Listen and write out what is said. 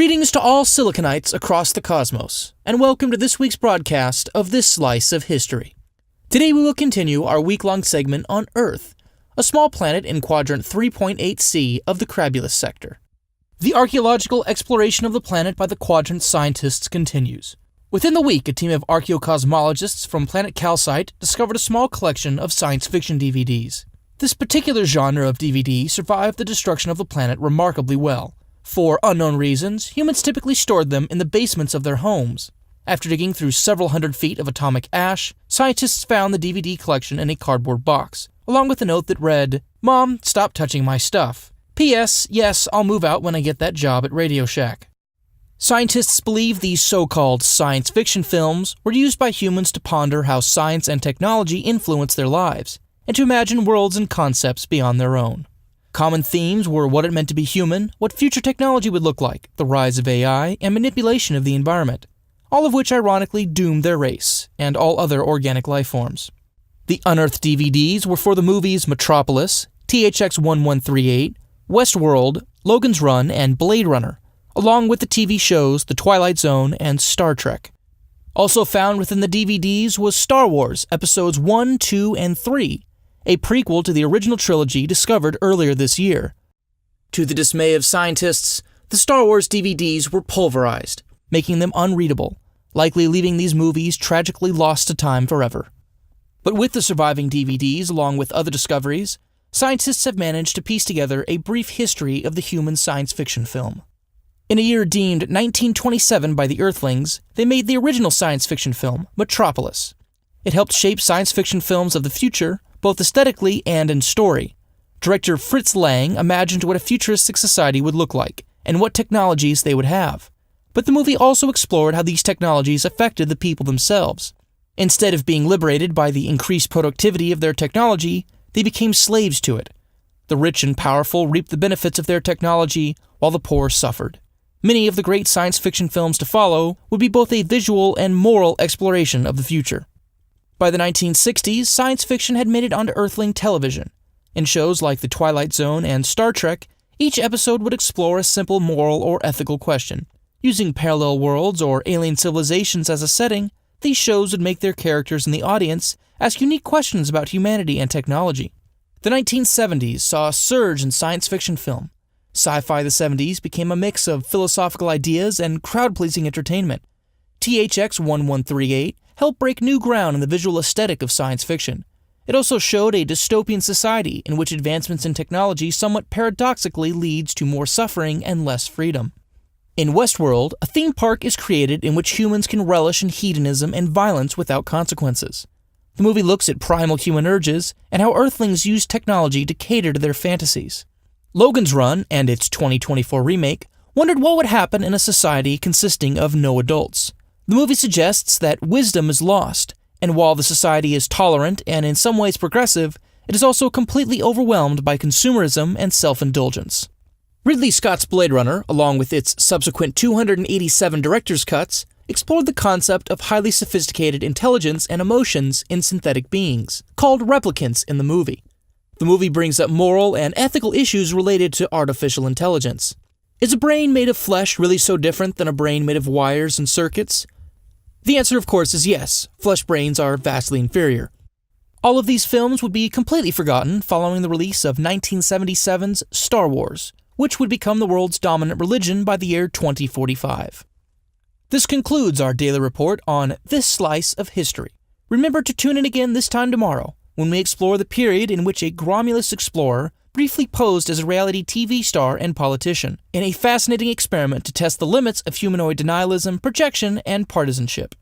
Greetings to all siliconites across the cosmos, and welcome to this week's broadcast of This Slice of History. Today we will continue our week-long segment on Earth, a small planet in quadrant 3.8c of the Crabulus sector. The archaeological exploration of the planet by the quadrant scientists continues. Within the week, a team of archaeocosmologists from Planet Calcite discovered a small collection of science fiction DVDs. This particular genre of DVD survived the destruction of the planet remarkably well. For unknown reasons, humans typically stored them in the basements of their homes. After digging through several hundred feet of atomic ash, scientists found the DVD collection in a cardboard box, along with a note that read, "Mom, stop touching my stuff. P.S. Yes, I'll move out when I get that job at Radio Shack." Scientists believe these so-called science fiction films were used by humans to ponder how science and technology influence their lives, and to imagine worlds and concepts beyond their own. Common themes were what it meant to be human, what future technology would look like, the rise of AI, and manipulation of the environment, all of which ironically doomed their race, and all other organic life forms. The unearthed DVDs were for the movies METROPOLIS, THX 1138, Westworld, Logan's Run, and Blade Runner, along with the TV shows The Twilight Zone and Star Trek. Also found within the DVDs was Star Wars Episodes 1, 2, and 3, a prequel to the original trilogy discovered earlier this year. To the dismay of scientists, the Star Wars DVDs were pulverized, making them unreadable, likely leaving these movies tragically lost to time forever. But with the surviving DVDs, along with other discoveries, scientists have managed to piece together a brief history of the human science fiction film. In a year deemed 1927 by the Earthlings, they made the original science fiction film, METROPOLIS. It helped shape science fiction films of the future, both aesthetically and in story. Director Fritz Lang imagined what a futuristic society would look like, and what technologies they would have. But the movie also explored how these technologies affected the people themselves. Instead of being liberated by the increased productivity of their technology, they became slaves to it. The rich and powerful reaped the benefits of their technology, while the poor suffered. Many of the great science fiction films to follow would be both a visual and moral exploration of the future. By the 1960s, science fiction had made it onto Earthling television. In shows like The Twilight Zone and Star Trek, each episode would explore a simple moral or ethical question. Using parallel worlds or alien civilizations as a setting, these shows would make their characters and the audience ask unique questions about humanity and technology. The 1970s saw a surge in science fiction film. Sci-fi of the 70s became a mix of philosophical ideas and crowd-pleasing entertainment. THX 1138 helped break new ground in the visual aesthetic of science fiction. It also showed a dystopian society in which advancements in technology somewhat paradoxically leads to more suffering and less freedom. In Westworld, a theme park is created in which humans can relish in hedonism and violence without consequences. The movie looks at primal human urges and how Earthlings use technology to cater to their fantasies. Logan's Run, and its 2024 remake, wondered what would happen in a society consisting of no adults. The movie suggests that wisdom is lost, and while the society is tolerant and in some ways progressive, it is also completely overwhelmed by consumerism and self-indulgence. Ridley Scott's Blade Runner, along with its subsequent 287 director's cuts, explored the concept of highly sophisticated intelligence and emotions in synthetic beings, called replicants in the movie. The movie brings up moral and ethical issues related to artificial intelligence. Is a brain made of flesh really so different than a brain made of wires and circuits? The answer, of course, is yes. Flesh brains are vastly inferior. All of these films would be completely forgotten following the release of 1977's Star Wars, which would become the world's dominant religion by the year 2045. This concludes our daily report on This Slice of History. Remember to tune in again this time tomorrow, when we explore the period in which a Gromulus explorer briefly posed as a reality TV star and politician, in a fascinating experiment to test the limits of humanoid denialism, projection, and partisanship.